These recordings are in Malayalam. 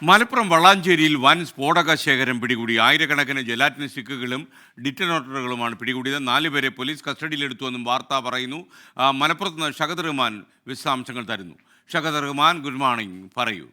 മലപ്പുറം വളാഞ്ചേരിയിൽ വൻ സ്ഫോടക ശേഖരം പിടികൂടി. ആയിരക്കണക്കിന് ജലാറ്റിൻ സ്റ്റിക്കുകളും ഡിറ്റനേറ്ററുകളുമാണ് പിടികൂടിയത്. 4 പേരെ പോലീസ് കസ്റ്റഡിയിലെടുത്തുവെന്നും വാർത്ത പറയുന്നു. മലപ്പുറത്ത് നിന്ന് ഷഹദ് റഹ്മാൻ വിശദാംശങ്ങൾ തരുന്നു. ഷഹദ് റഹ്മാൻ, ഗുഡ് മോർണിംഗ്, പറയൂ.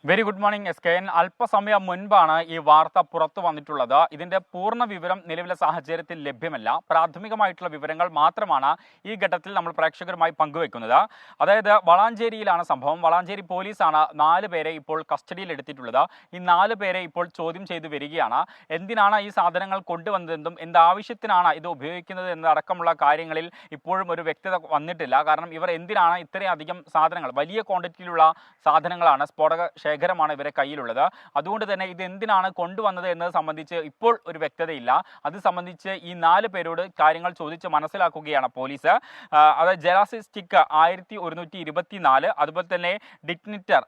Very good morning SKN. അല്പസമയം മുൻപാണ് ഈ വാർത്ത പുറത്തു വന്നിട്ടുള്ളത്. ഇതിന്റെ പൂർണ്ണ വിവരം നിലവിലെ സാഹചര്യത്തിൽ ലഭ്യമല്ല. പ്രാഥമികമായിട്ടുള്ള വിവരങ്ങൾ മാത്രമാണ് ഈ ഘട്ടത്തിൽ നമ്മൾ പ്രേക്ഷകരുമായി പങ്കുവെക്കുന്നത്. അതായത് വളാഞ്ചേരിയിലാണ് സംഭവം. വളാഞ്ചേരി പോലീസാണ് 4 പേരെ ഇപ്പോൾ കസ്റ്റഡിയിൽ എടുത്തിട്ടുള്ളത്. ഈ 4 പേരെ ഇപ്പോൾ ചോദ്യം ചെയ്തു വരികയാണ്. എന്തിനാണ് ഈ സാധനങ്ങൾ കൊണ്ടുവന്നതെന്നും എന്താവശ്യത്തിനാണ് ഇത് ഉപയോഗിക്കുന്നത് എന്നതടക്കമുള്ള കാര്യങ്ങളിൽ ഇപ്പോഴും ഒരു വ്യക്തത വന്നിട്ടില്ല. കാരണം ഇവർ എന്തിനാണ് ഇത്രയധികം സാധനങ്ങൾ, വലിയ ക്വാണ്ടിറ്റിയിലുള്ള സാധനങ്ങളാണ്, സ്ഫോടക ശേഖരമാണ് ഇവരെ കയ്യിലുള്ളത്. അതുകൊണ്ട് തന്നെ ഇത് എന്തിനാണ് കൊണ്ടുവന്നത് എന്നത് സംബന്ധിച്ച് ഇപ്പോൾ ഒരു വ്യക്തതയില്ല. അത് സംബന്ധിച്ച് ഈ 4 പേരോട് കാര്യങ്ങൾ ചോദിച്ച് മനസ്സിലാക്കുകയാണ് പോലീസ്. അതായത് ജലാസ്റ്റിക് 1124, അതുപോലെ തന്നെ ഡിറ്റനേറ്റർ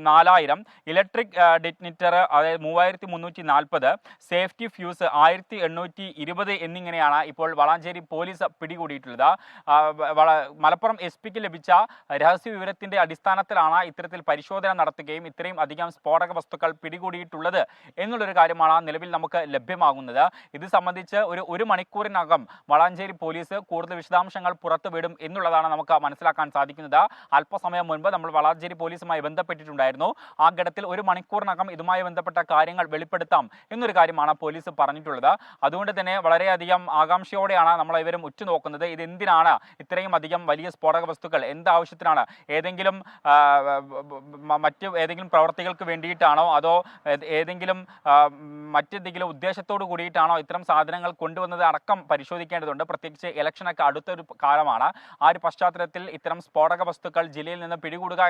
4000, ഇലക്ട്രിക് ഡിറ്റനേറ്റർ അതായത് 3340, സേഫ്റ്റി ഫ്യൂസ് 1820 എന്നിങ്ങനെയാണ് ഇപ്പോൾ വളാഞ്ചേരി പോലീസ് പിടികൂടിയിട്ടുള്ളത്. മലപ്പുറം SP ലഭിച്ച രഹസ്യ വിവരത്തിന്റെ അടിസ്ഥാനത്തിലാണ് ഇത്തരത്തിൽ പരിശോധന നടത്തുകയും ഇത്രയും അധികം സ്ഫോടക വസ്തുക്കൾ പിടികൂടിയിട്ടുള്ളത് എന്നുള്ളൊരു കാര്യമാണ് നിലവിൽ നമുക്ക് ലഭ്യമാകുന്നത്. ഇത് സംബന്ധിച്ച് ഒരു മണിക്കൂറിനകം വളാഞ്ചേരി പോലീസ് കൂടുതൽ വിശദാംശങ്ങൾ പുറത്തുവിടും എന്നുള്ളതാണ് നമുക്ക് മനസ്സിലാക്കാൻ സാധിക്കുന്നത്. അല്പസമയം മുൻപ് നമ്മൾ വളാഞ്ചേരി പോലീസുമായി ബന്ധപ്പെട്ടിട്ടുണ്ടായിരുന്നു. ആ ഘട്ടത്തിൽ 1 മണിക്കൂറിനകം ഇതുമായി ബന്ധപ്പെട്ട കാര്യങ്ങൾ വെളിപ്പെടുത്താം എന്നൊരു കാര്യമാണ് പോലീസ് പറഞ്ഞിട്ടുള്ളത്. അതുകൊണ്ട് തന്നെ വളരെയധികം ആകാംക്ഷയോടെയാണ് നമ്മൾ ഇവരും ഉറ്റുനോക്കുന്നത്. ഇത് എന്തിനാണ് ഇത്രയും അധികം വലിയ സ്ഫോടക വസ്തുക്കൾ, എന്താവശ്യത്തിനാണ്? ഏതെങ്കിലും ഏതെങ്കിലും പ്രവർത്തികൾക്ക് വേണ്ടിയിട്ടാണോ, അതോ ഏതെങ്കിലും മറ്റെന്തെങ്കിലും ഉദ്ദേശത്തോടു കൂടിയിട്ടാണോ ഇത്തരം സാധനങ്ങൾ കൊണ്ടുവന്നത് അടക്കം പരിശോധിക്കേണ്ടതുണ്ട്. പ്രത്യേകിച്ച് ഇലക്ഷനൊക്കെ അടുത്തൊരു കാലമാണ്. ആ ഒരു പശ്ചാത്തലത്തിൽ ഇത്തരം സ്ഫോടക വസ്തുക്കൾ ജില്ലയിൽ നിന്ന് പിടികൂടുക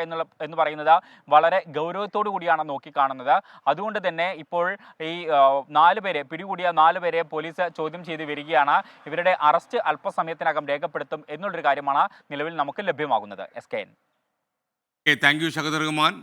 എന്ന് പറയുന്നത് വളരെ ഗൗരവത്തോടു കൂടിയാണ് നോക്കിക്കാണുന്നത്. അതുകൊണ്ട് തന്നെ ഇപ്പോൾ ഈ 4 പേരെ പിടികൂടിയ 4 പേരെ പോലീസ് ചോദ്യം ചെയ്ത് വരികയാണ്. ഇവരുടെ അറസ്റ്റ് അല്പസമയത്തിനകം രേഖപ്പെടുത്തും എന്നുള്ളൊരു കാര്യമാണ് നിലവിൽ നമുക്ക് ലഭ്യമാകുന്നത്. SKN. Thank you Shahad Rahman.